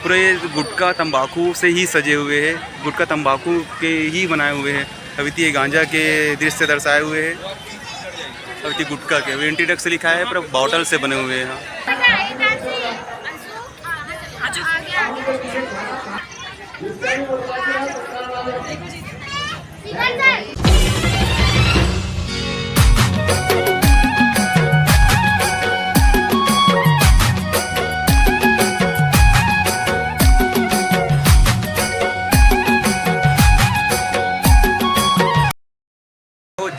पूरे गुटखा तंबाकू से ही सजे हुए हैं, गुटखा तंबाकू के ही बनाए हुए हैं। अभी ये गांजा के दृश्य दर्शाए हुए हैं, अभी गुटखा के एंटी ड्रग्स से लिखा है पर बॉटल से बने हुए हैं।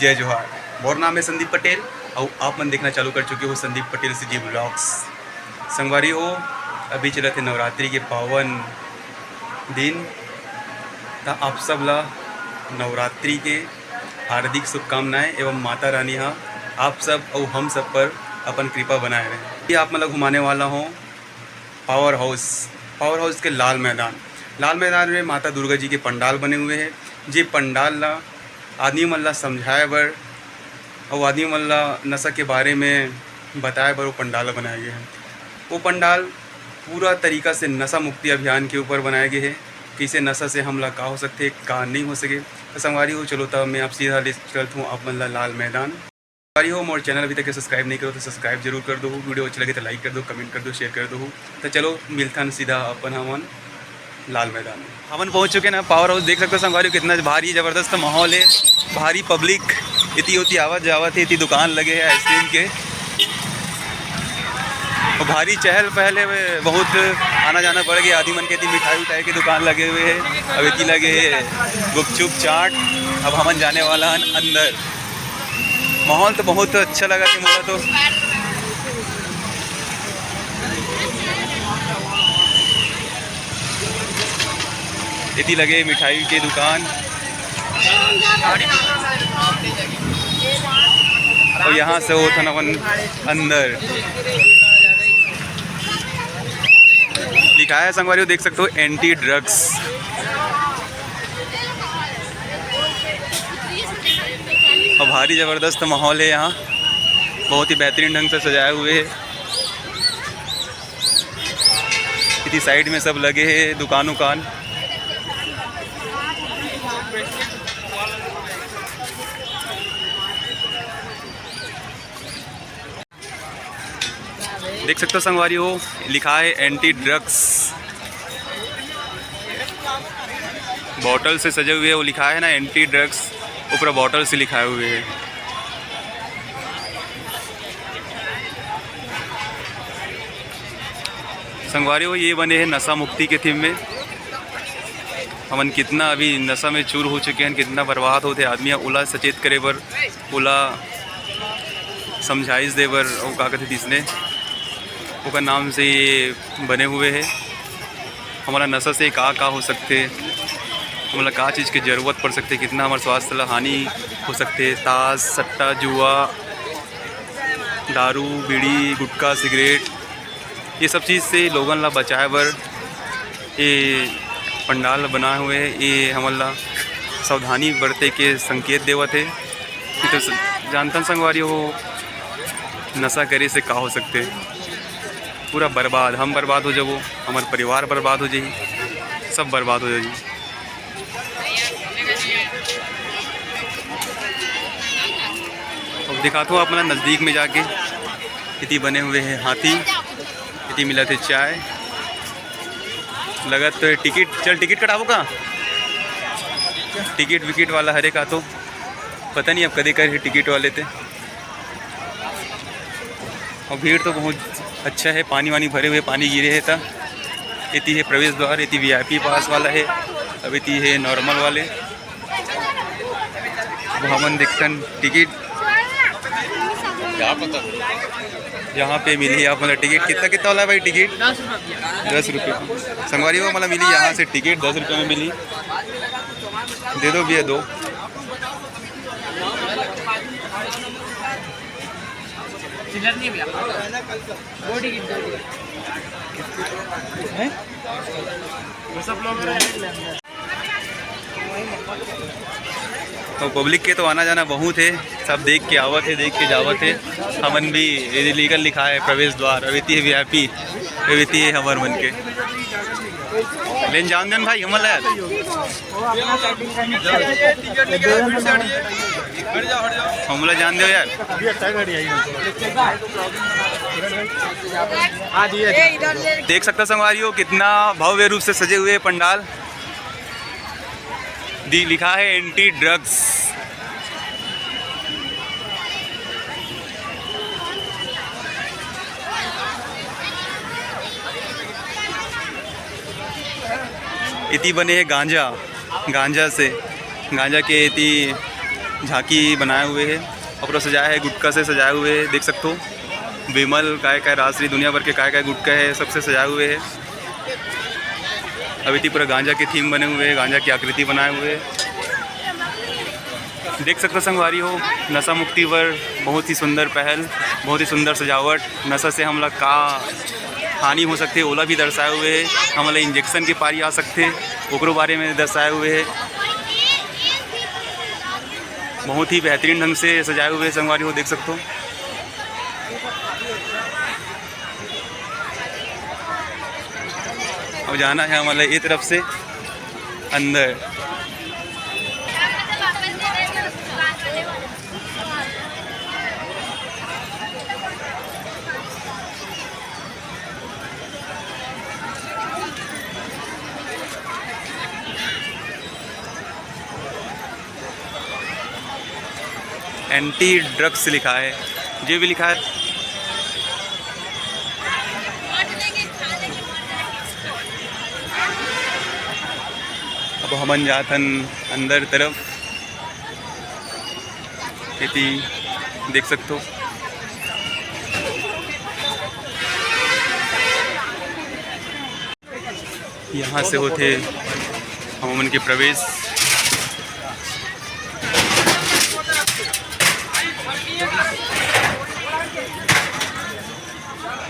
जय जोहार, मोर नाम है संदीप पटेल और आप मन देखना चालू कर चुके हो संदीप पटेल सिटी ब्लॉग्स। संगवारी हो, अभी चला थे नवरात्रि के पावन दिन, तो आप सब ला नवरात्रि के हार्दिक शुभकामनाएं एवं माता रानी हाँ आप सब और हम सब पर अपन कृपा बनाए रहे। ये आप मतलब घुमाने वाला हूँ पावर हाउस के लाल मैदान में माता दुर्गा जी के पंडाल बने हुए हैं। जी पंडाल ला आदमी मन ला समझाए बर और आदमी मन ला नशा के बारे में बताए बर वो पंडाल बनाए गए हैं। वो पंडाल पूरा तरीका से नशा मुक्ति अभियान के ऊपर बनाए गए हैं, किसे नशा से हमला का हो सकते का नहीं हो सके। तो संगवारी हो, चलो तब मैं आप सीधा ले चलता हूँ आप मन ला लाल मैदान। संगवारी हो, मोर चैनल अभी तक सब्सक्राइब नहीं करो तो सब्सक्राइब जरूर कर दो, वीडियो अच्छा लगे तो लाइक कर दो, कमेंट कर दो, शेयर कर दो। तो चलो मिलता है सीधा अपन हमन लाल मैदान में। हमन पहुंच चुके ना पावर हाउस। देख सकते हो संगवारी कितना भारी ज़बरदस्त माहौल है, भारी पब्लिक इतनी होती आवत जावत है, इतनी दुकान लगे हैं आइसक्रीम के और भारी चहल पहल है, बहुत आना जाना पड़ गया। आदमी मन के मिठाई उठाई की दुकान लगे हुए हैं, अब इतनी लगे है गुपचुप चाट। अब हमन जाने वाला है अंदर। माहौल तो बहुत अच्छा लगा था मुझे तो। इतनी लगे मिठाई की दुकान और यहाँ से वो था ना अंदर लिखा है संगवारी, देख सकते हो एंटी ड्रग्स। और भारी ज़बरदस्त माहौल है यहाँ, बहुत ही बेहतरीन ढंग से सजाए हुए है। इतनी साइड में सब लगे हैं दुकान। देख सकते हो संगवारी हो, लिखा है एंटी ड्रग्स। बॉटल से सजे हुए वो लिखा है ना एंटी ड्रग्स, ऊपर बॉटल से लिखाए हुए है। संगवारी हो, ये बने हैं नशा मुक्ति के थीम में। हमन कितना अभी नशा में चूर हो चुके हैं, कितना बर्बाद होते आदमी। ओला सचेत करे बर, ओला समझाइश दे बर और का कहते इसने उसका नाम से ये बने हुए हैं। हमारा नशा से का हो सकते, हमारा का चीज़ की ज़रूरत पड़ सकती है, कितना हमारे स्वास्थ्य ला हानि हो सकते। ताश सट्टा जुआ दारू बीड़ी गुटखा सिगरेट, ये सब चीज़ से लोगन ला बचाए बर ये पंडाल बनाए हुए हैं। ये हमारा सावधानी बरते के संकेत देवत है। तो जानतन संगवारी हो, नशा करे से का हो सकते, पूरा बर्बाद, हम बर्बाद हो जाओ, हमारे परिवार बर्बाद हो जाए, सब बर्बाद हो जाए। अब दिखाता हूँ अपना नज़दीक में जाके। इतनी बने हुए हैं हाथी, इतनी मिला थे चाय लगत तो टिकट। चल टिकट कटाबो का, टिकट विकेट वाला हरे का तो पता नहीं अब कदे कर टिकट वाले थे। और भीड़ तो बहुत अच्छा है, पानी वानी भरे हुए, पानी गिरे है। तब इतनी है प्रवेश द्वार, इतनी VIP पास वाला है, अब इतनी है नॉर्मल वाले। हमन देखतन टिकट यहाँ पे मिली आप मतलब टिकट कितना वाला है भाई? टिकट 10 रुपये संगवारी हो मतलब मिली यहाँ से टिकट 10 रुपये में मिली। दे दो भैया, दो। नहीं भैया, दो टिकट सब लोग। तो पब्लिक के तो आना जाना बहुत है, सब देख के आवत है, देख के जावत है। हमन भी लीगल लिखा है प्रवेश द्वार, अभी VIP एविती है हमार मन के लेन जान देन भाई हमला हमला जान दो यार। देख सकता संगवारियों कितना भव्य रूप से सजे हुए पंडाल। लिखा है एंटी ड्रग्स। इति बने है गांजा के इति झांकी बनाए हुए है और पूरा सजाया है गुटका से सजाए हुए है। देख सकते हो विमल काय राजश्री दुनिया भर के काय गुटका है सबसे सजाए हुए है। अब इति पूरा गांजा के थीम बने हुए हैं, गांजा की आकृति बनाए हुए है। देख सकते हो संगवारी हो नशा मुक्ति पर बहुत ही सुंदर पहल, बहुत ही सुंदर सजावट। नशा से हमला का हानि हो सकते ओला भी दर्शाए हुए है। हमला इंजेक्शन के पारी आ सकते ओकरो बारे में दर्शाए हुए है। बहुत ही बेहतरीन ढंग से सजाए हुए संगवारी हो देख सकते हो। अब जाना है हमारा ये तरफ से अंदर। एंटी ड्रग्स लिखा है, जो भी लिखा है। अब हमन जाथन अंदर तरफ। इति देख सकते हो यहाँ से होते हमन के प्रवेश।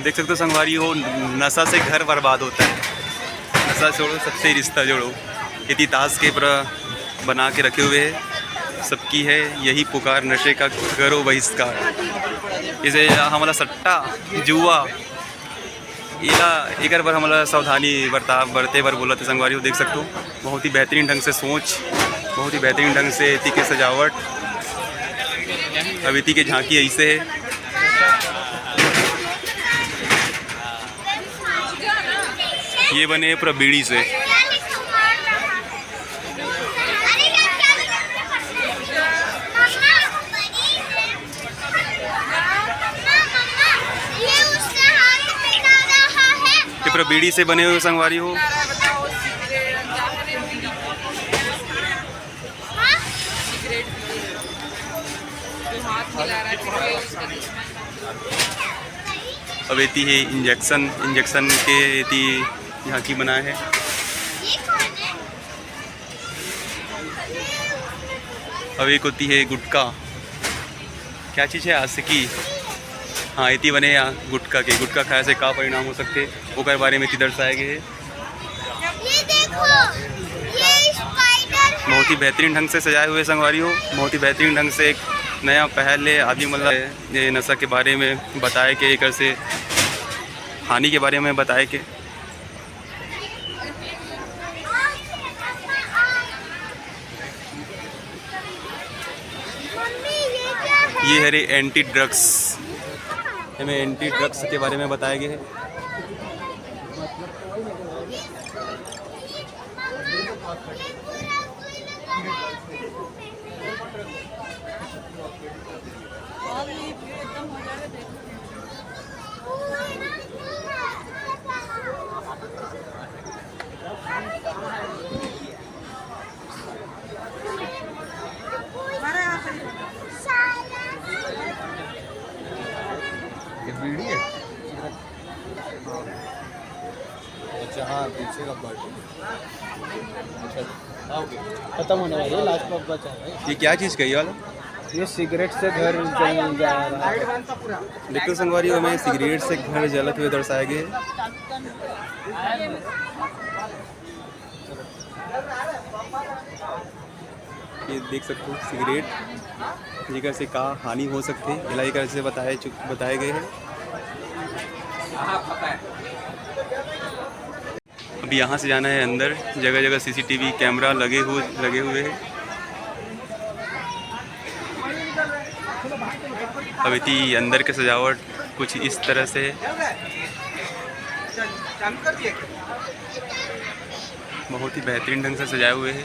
देख सकते हो संगवारी हो नशा से घर बर्बाद होता है। नशा छोड़ो सबसे रिश्ता जोड़ो। इति ताश के पूरा बना के रखे हुए है सबकी है यही पुकार नशे का करो बहिष्कार। इसे हमारा सट्टा जुआ एक बार हमारा सावधानी बरते बार बोला था संगवारी हो। देख सकते हो बहुत ही बेहतरीन ढंग से सोच, बहुत ही बेहतरीन ढंग से इति के सजावट। अब इति के झांकी ऐसे है। ये बने पूरा बीड़ी से। ये पूरा बीड़ी से बने हुए संगवारी हो। अब इति है इंजेक्शन के इति झांकी बनाए है। अब एक होती है गुटका, क्या चीज़ है आशिकी। हाँ इति बने गुटका के, गुटका खाए से का परिणाम हो सकते ओकर बारे में इति दर्शाए गए है। बहुत ही बेहतरीन ढंग से सजाए हुए संगवारी हो। बहुत ही बेहतरीन ढंग से एक नया पहल है आदि मतलब ये नशा के बारे में बताए के एक से हानि के बारे में बताए के। ये है रे एंटी ड्रग्स, हमें एंटी ड्रग्स के बारे में बताया गया है। बीड़ी है। अच्छा हाँ पीछे का पार्ट। अच्छा ओके खत्म होने वाली है, लास्ट में बचा है। ये क्या चीज़ कही वाला? ये सिगरेट से घर जल जा रहा है। देखो संगवारी हमें सिगरेट से घर जलत हुए दर्शाए गए। ये देख सकते हो सिगरेट जेकर से का हानि हो सकते इलाही कर से बताए गए हैं। अभी यहाँ से जाना है अंदर। जगह जगह सीसीटीवी कैमरा लगे हुए हैं। अब इतनी अंदर की सजावट कुछ इस तरह से बहुत ही बेहतरीन ढंग से सजाए हुए हैं।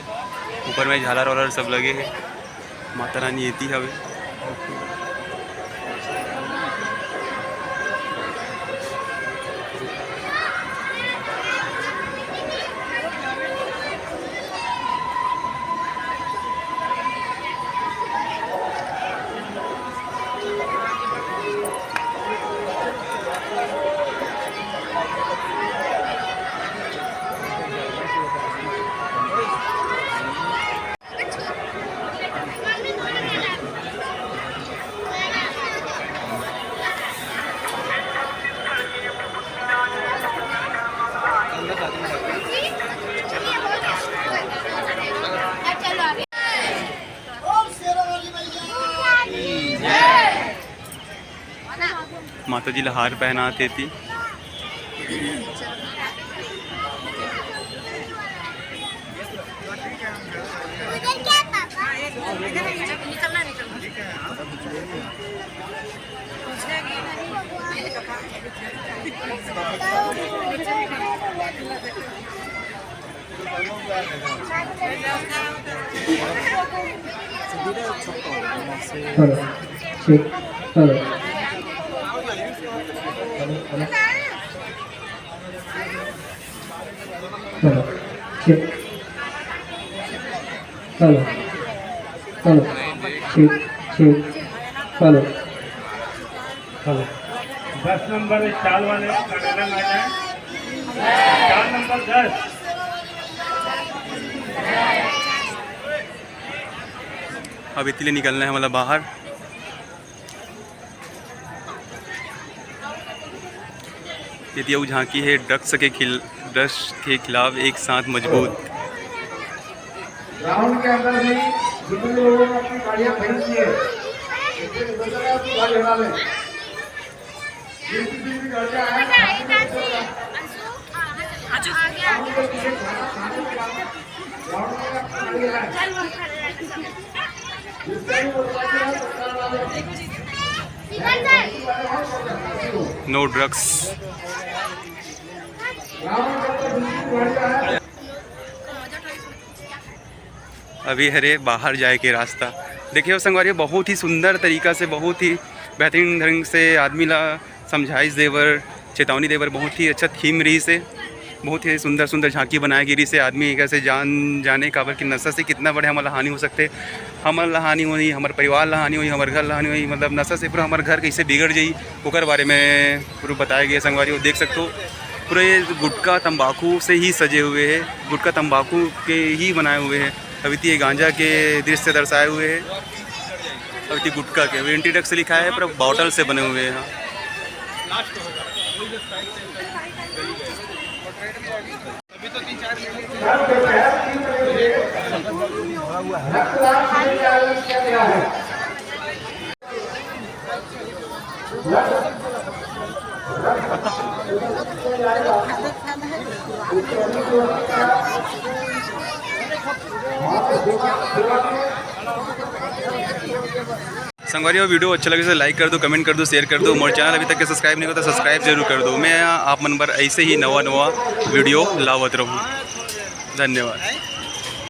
ऊपर में झालर वालर सब लगे हैं। माता रानी इतनी हवे। माता जी हार पहनाते थी। हेलो 10 नंबर स्टाल वाले मैडम आ जाए। 4 नंबर 10। अब इसलिए निकलना है मतलब बाहर। यदि वो झांकी है ड्रग्स के खिलाफ एक साथ मजबूत। ग्राउंड के अंदर भी जितने लोगों ने अपनी गाड़ियां खड़ी की है, जितनी भी गाड़ियां नो ड्रग्स। अभी हरे बाहर जाए के रास्ता देखिए संगवारी बहुत ही सुंदर तरीका से बहुत ही बेहतरीन ढंग से आदमी ला समझाइश देवर चेतावनी देवर बहुत ही अच्छा थीम रही से बहुत ही सुंदर सुंदर झांकी बनाए गिरी से आदमी कैसे जाने काबर की नशा से कितना बड़े हमारा हानि हो सकते। हमारे ला हानि हुई, हमारे परिवार ला हानि हुई, हमारे घर ला हानि हुई, मतलब नशा से पूरा हमारे घर कैसे बिगड़ जाई ओकर बारे में पूरा बताया गया संगवारी। वो देख सकते हो पूरे गुटखा तंबाकू से ही सजे हुए हैं, गुटखा तंबाकू के ही बनाए हुए हैं। अभी ये गांजा के दृश्य दर्शाए हुए हैं। अभी गुटखा के एंटी ड्रग्स लिखा है पर बॉटल से बने हुए हैं। संगवारी वीडियो अच्छा लगे तो लाइक कर दो, कमेंट कर दो, शेयर कर दो। मोर चैनल अभी तक के सब्सक्राइब नहीं होता सब्सक्राइब जरूर कर दो। मैं आप मन पर ऐसे ही नवा वीडियो लावत रहूँ। धन्यवाद।